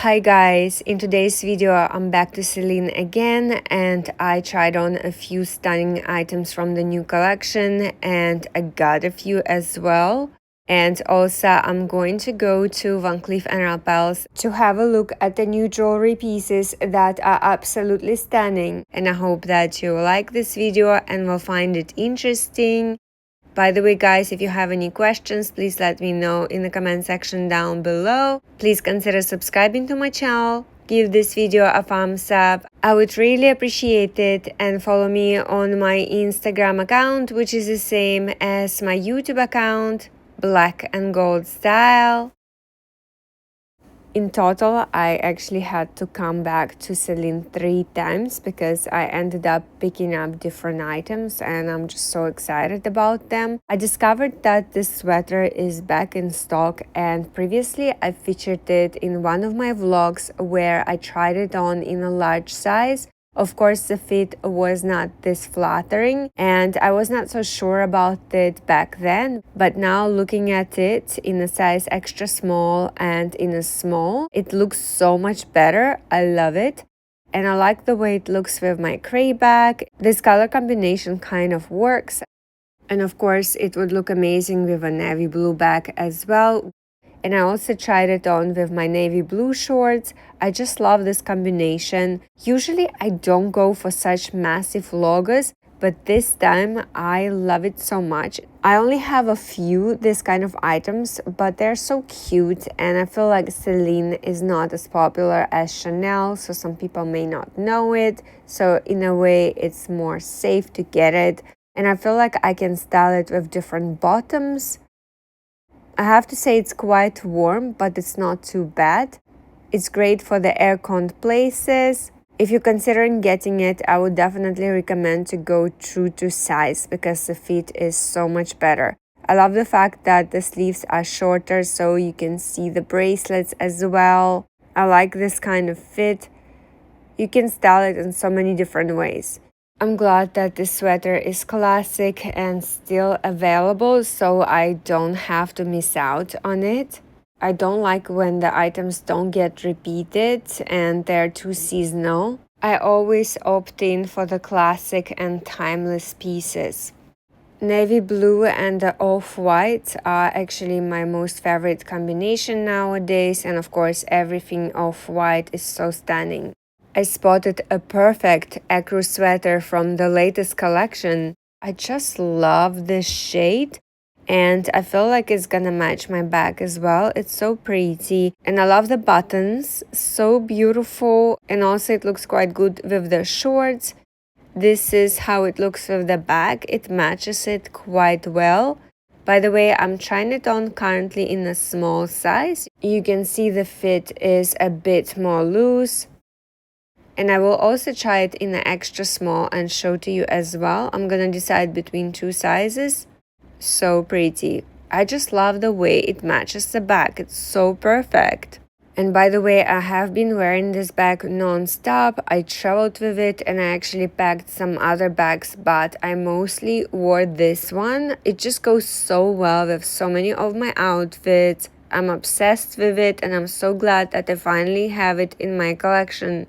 Hi guys, in today's video I'm back to Celine again and I tried on a few stunning items from the new collection and I got a few as well. And also I'm going to go to Van Cleef & Arpels to have a look at the new jewelry pieces that are absolutely stunning, and I hope that you like this video and will find it interesting. By the way guys, if you have any questions, please let me know in the comment section down below. Please consider subscribing to my channel, give this video a thumbs up, I would really appreciate it, and follow me on my Instagram account, which is the same as my YouTube account, Black and Gold Style. In total, I actually had to come back to Celine 3 times because I ended up picking up different items and I'm just so excited about them. I discovered that this sweater is back in stock, and previously I featured it in one of my vlogs where I tried it on in a large size. Of course, the fit was not this flattering and I was not so sure about it back then, but now looking at it in a size extra small and in a small, it looks so much better. I love it. And I like the way it looks with my gray bag. This color combination kind of works. And of course, it would look amazing with a navy blue bag as well. And I also tried it on with my navy blue shorts. I just love this combination. Usually I don't go for such massive logos, but this time I love it so much. I only have a few this kind of items, but they're so cute, and I feel like Celine is not as popular as Chanel, so some people may not know it. So in a way it's more safe to get it, and I feel like I can style it with different bottoms. I have to say it's quite warm, but it's not too bad. It's great for the air-conned places. If you're considering getting it, I would definitely recommend to go true to size because the fit is so much better. I love the fact that the sleeves are shorter so you can see the bracelets as well. I like this kind of fit. You can style it in so many different ways. I'm glad that this sweater is classic and still available, so I don't have to miss out on it. I don't like when the items don't get repeated and they're too seasonal. I always opt in for the classic and timeless pieces. Navy blue and the off-white are actually my most favorite combination nowadays, and of course everything off-white is so stunning. I spotted a perfect ecru sweater from the latest collection. I just love this shade and I feel like it's gonna match my bag as well. It's so pretty and I love the buttons, so beautiful, and also it looks quite good with the shorts. This is how it looks with the bag. It matches it quite well. By the way, I'm trying it on currently in a small size. You can see the fit is a bit more loose. And I will also try it in an extra small and show to you as well. I'm gonna decide between two sizes. So pretty. I just love the way it matches the bag. It's so perfect. And by the way, I have been wearing this bag non-stop. I traveled with it and I actually packed some other bags, but I mostly wore this one. It just goes so well with so many of my outfits. I'm obsessed with it and I'm so glad that I finally have it in my collection.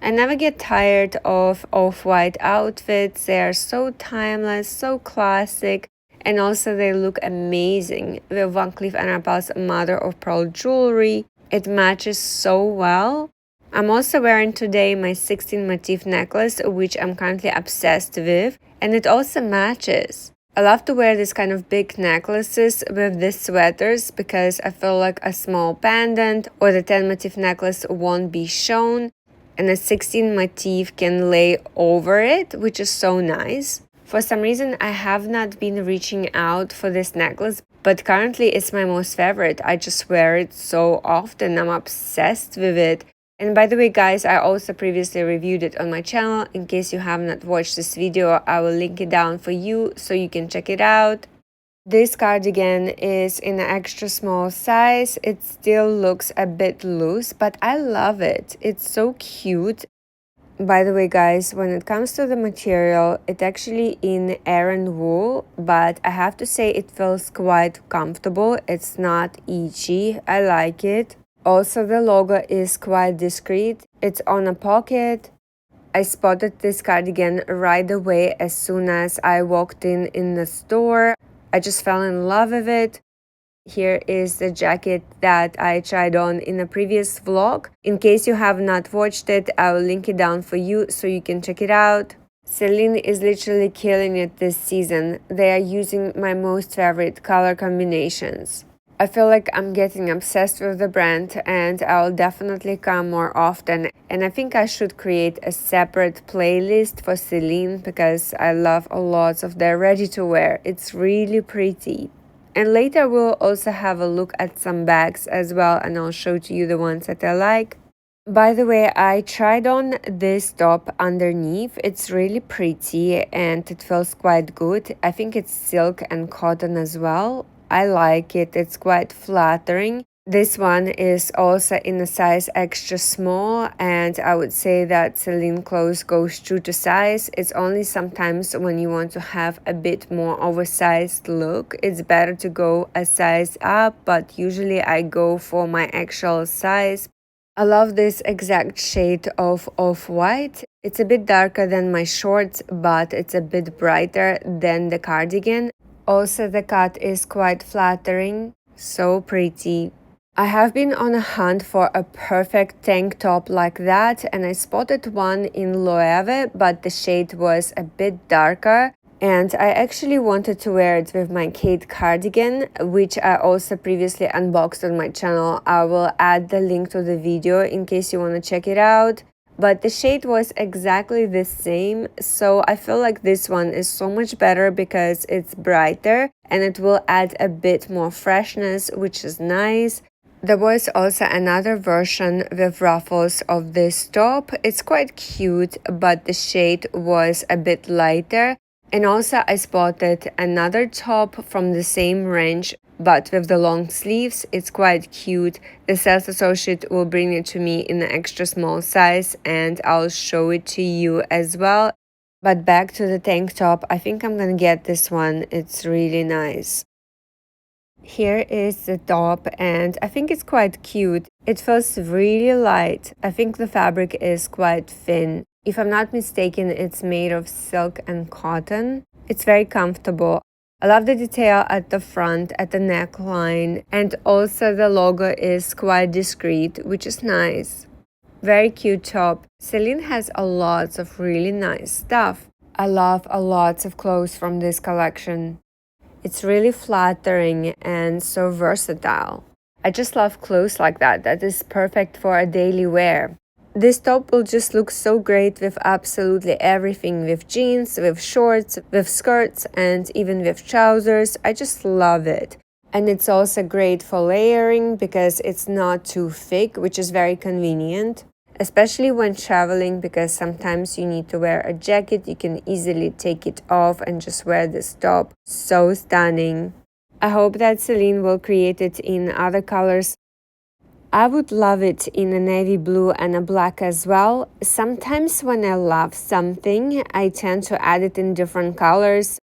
I never get tired of off-white outfits. They are so timeless, so classic, and also they look amazing with Van Cleef & Arpels mother of pearl jewelry. It matches so well. I'm also wearing today my 16 motif necklace, which I'm currently obsessed with, and it also matches. I love to wear this kind of big necklaces with these sweaters because I feel like a small pendant or the 10 motif necklace won't be shown, and a 16 motif can lay over it, which is so nice. For some reason, I have not been reaching out for this necklace, but currently it's my most favorite. I just wear it so often. I'm obsessed with it. And by the way, guys, I also previously reviewed it on my channel. In case you have not watched this video, I will link it down for you so you can check it out. This cardigan is in an extra small size. It still looks a bit loose, but I love it. It's so cute. By the way, guys, when it comes to the material, it's actually in Aran wool, but I have to say it feels quite comfortable. It's not itchy. I like it. Also, the logo is quite discreet. It's on a pocket. I spotted this cardigan right away as soon as I walked in the store. I just fell in love with it. Here is the jacket that I tried on in a previous vlog. In case you have not watched it, I will link it down for you so you can check it out. Celine is literally killing it this season. They are using my most favorite color combinations. I feel like I'm getting obsessed with the brand and I'll definitely come more often, and I think I should create a separate playlist for Celine because I love a lot of their ready-to-wear. It's really pretty. And later we'll also have a look at some bags as well, and I'll show to you the ones that I like. By the way, I tried on this top underneath. It's really pretty and it feels quite good. I think it's silk and cotton as well. I like it. It's quite flattering. This one is also in a size extra small, and I would say that Celine clothes goes true to size. It's only sometimes when you want to have a bit more oversized look, it's better to go a size up, but usually I go for my actual size. I love this exact shade of off-white. It's a bit darker than my shorts, but it's a bit brighter than the cardigan. Also, the cut is quite flattering, so pretty. I have been on a hunt for a perfect tank top like that, and I spotted one in Loewe, but the shade was a bit darker. And I actually wanted to wear it with my Kate cardigan, which I also previously unboxed on my channel. I will add the link to the video in case you want to check it out. But the shade was exactly the same, so I feel like this one is so much better because it's brighter and it will add a bit more freshness, which is nice. There was also another version with ruffles of this top. It's quite cute, but the shade was a bit lighter. And also I spotted another top from the same range, but with the long sleeves. It's quite cute. The sales associate will bring it to me in an extra small size and I'll show it to you as well. But back to the tank top, I think I'm gonna get this one. It's really nice. Here is the top and I think it's quite cute. It feels really light. I think the fabric is quite thin. If I'm not mistaken, it's made of silk and cotton. It's very comfortable. I love the detail at the front, at the neckline, and also the logo is quite discreet, which is nice. Very cute top. Celine has a lot of really nice stuff. I love a lot of clothes from this collection. It's really flattering and so versatile. I just love clothes like that. That is perfect for a daily wear. This top will just look so great with absolutely everything, with jeans, with shorts, with skirts, and even with trousers. I just love it. And it's also great for layering because it's not too thick, which is very convenient. Especially when traveling, because sometimes you need to wear a jacket, you can easily take it off and just wear this top. So stunning. I hope that Celine will create it in other colors. I would love it in a navy blue and a black as well. Sometimes when I love something, I tend to add it in different colors.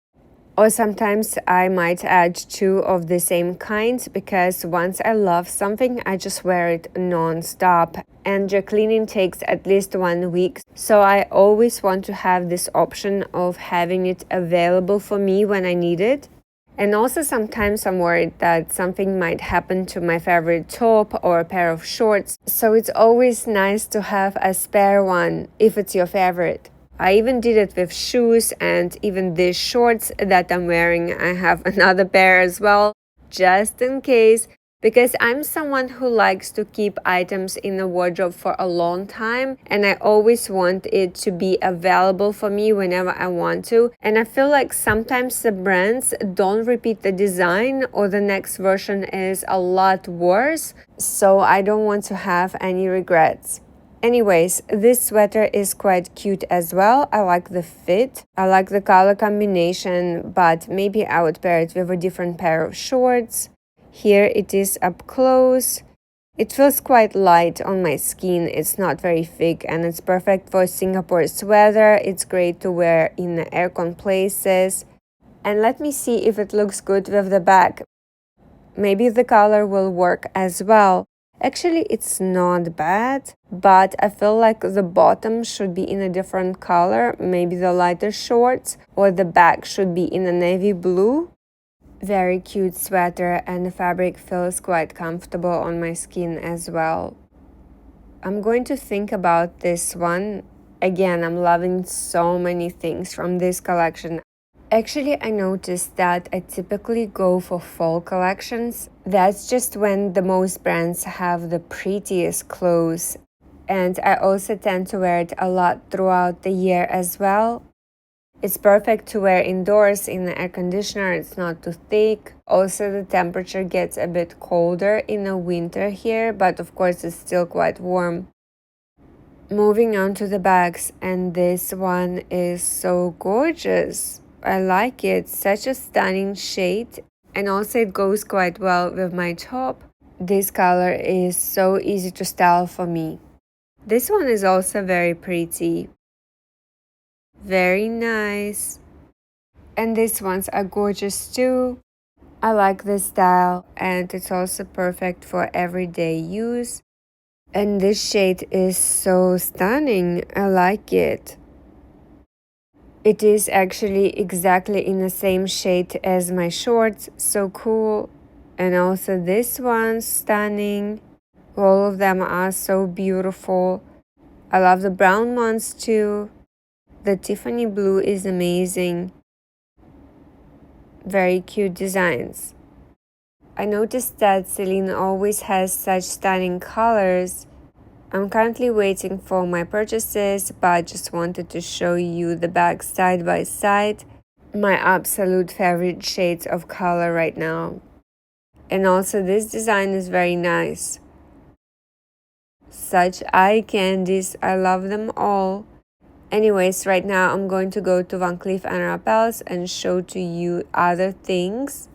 Or sometimes I might add two of the same kind because once I love something, I just wear it non-stop. And dry cleaning takes at least 1 week. So I always want to have this option of having it available for me when I need it. And also sometimes I'm worried that something might happen to my favorite top or a pair of shorts. So it's always nice to have a spare one if it's your favorite. I even did it with shoes, and even these shorts that I'm wearing, I have another pair as well, just in case. Because I'm someone who likes to keep items in the wardrobe for a long time, and I always want it to be available for me whenever I want to. And I feel like sometimes the brands don't repeat the design, or the next version is a lot worse, so I don't want to have any regrets. Anyways, this sweater is quite cute as well. I like the fit. I like the color combination, but maybe I would pair it with a different pair of shorts. Here it is up close. It feels quite light on my skin. It's not very thick and it's perfect for Singapore's weather. It's great to wear in aircon places. And let me see if it looks good with the back. Maybe the color will work as well. Actually, it's not bad, but I feel like the bottom should be in a different color, maybe the lighter shorts, or the back should be in a navy blue. Very cute sweater, and the fabric feels quite comfortable on my skin as well. I'm going to think about this one. Again, I'm loving so many things from this collection. Actually, I noticed that I typically go for fall collections. That's just when the most brands have the prettiest clothes. And I also tend to wear it a lot throughout the year as well. It's perfect to wear indoors in the air conditioner, it's not too thick. Also, the temperature gets a bit colder in the winter here, but of course it's still quite warm. Moving on to the bags, and this one is so gorgeous. I like it, such a stunning shade, and also it goes quite well with my top. This color is so easy to style for me. This one is also very pretty. Very nice. And these ones are gorgeous too. I like this style, and it's also perfect for everyday use. And this shade is so stunning. I like it. It is actually exactly in the same shade as my shorts, so cool. And also this one's stunning. All of them are so beautiful. I love the brown ones too. The Tiffany blue is amazing. Very cute designs. I noticed that Celine always has such stunning colors. I'm currently waiting for my purchases, but just wanted to show you the bags side by side. My absolute favorite shades of color right now. And also this design is very nice. Such eye candies, I love them all. Anyways, right now I'm going to go to Van Cleef Arpels and show to you other things.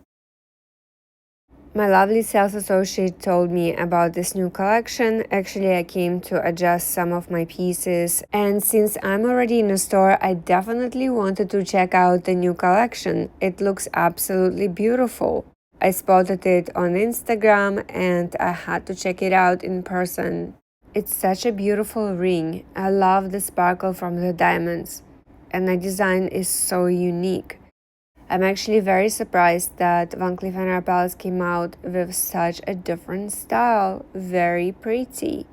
My lovely sales associate told me about this new collection. Actually, I came to adjust some of my pieces, and since I'm already in the store, I definitely wanted to check out the new collection. It looks absolutely beautiful. I spotted it on Instagram and I had to check it out in person. It's such a beautiful ring. I love the sparkle from the diamonds, and the design is so unique. I'm actually very surprised that Van Cleef & Arpels came out with such a different style. Very pretty.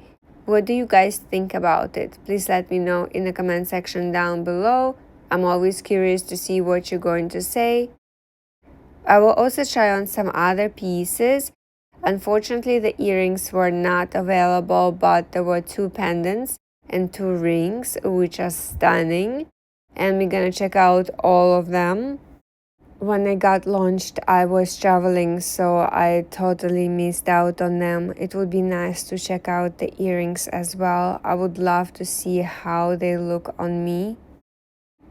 What do you guys think about it? Please let me know in the comment section down below. I'm always curious to see what you're going to say. I will also try on some other pieces. Unfortunately, the earrings were not available, but there were 2 pendants and 2 rings, which are stunning. And we're gonna check out all of them. When I got launched, I was traveling, so I totally missed out on them. It would be nice to check out the earrings as well. I would love to see how they look on me.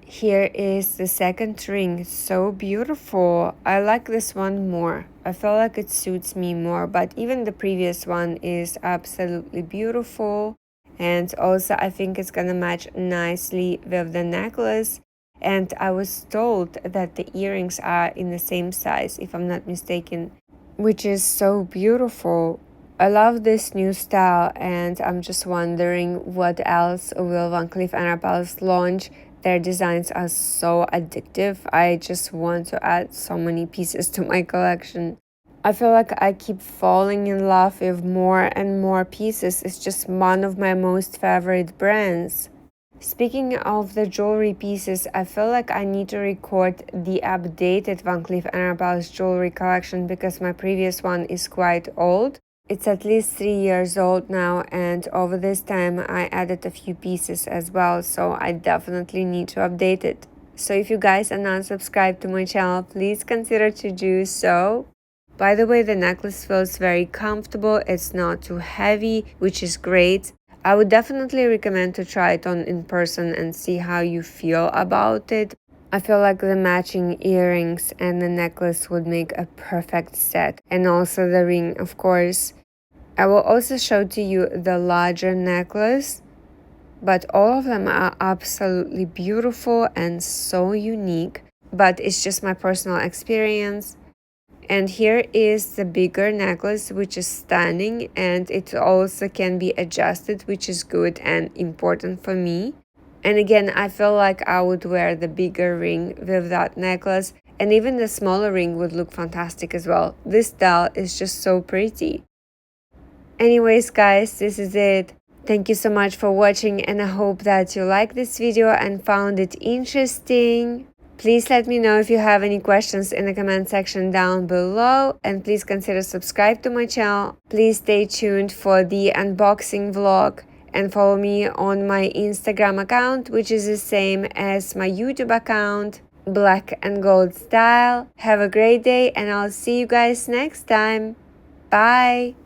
Here is the second ring. It's so beautiful. I like this one more. I feel like it suits me more, but even the previous one is absolutely beautiful. And also, I think it's gonna match nicely with the necklace. And I was told that the earrings are in the same size, if I'm not mistaken, which is so beautiful. I love this new style, and I'm just wondering what else will Van Cleef & Arpels launch. Their designs are so addictive. I just want to add so many pieces to my collection. I feel like I keep falling in love with more and more pieces. It's just one of my most favorite brands. Speaking of the jewelry pieces, I feel like I need to record the updated Van Cleef & Arpels jewelry collection because my previous one is quite old. It's at least 3 years old now, and over this time I added a few pieces as well, so I definitely need to update it. So if you guys are not subscribed to my channel, please consider to do so. By the way, the necklace feels very comfortable, it's not too heavy, which is great. I would definitely recommend to try it on in person and see how you feel about it. I feel like the matching earrings and the necklace would make a perfect set, and also the ring, of course. I will also show to you the larger necklace, but all of them are absolutely beautiful and so unique, but it's just my personal experience. And here is the bigger necklace, which is stunning, and it also can be adjusted, which is good and important for me. And again, I feel like I would wear the bigger ring with that necklace, and even the smaller ring would look fantastic as well. This style is just so pretty. Anyways, guys, this is it. Thank you so much for watching, and I hope that you liked this video and found it interesting. Please let me know if you have any questions in the comment section down below, and please consider subscribe to my channel. Please stay tuned for the unboxing vlog and follow me on my Instagram account, which is the same as my YouTube account, Black and Gold Style. Have a great day, and I'll see you guys next time. Bye!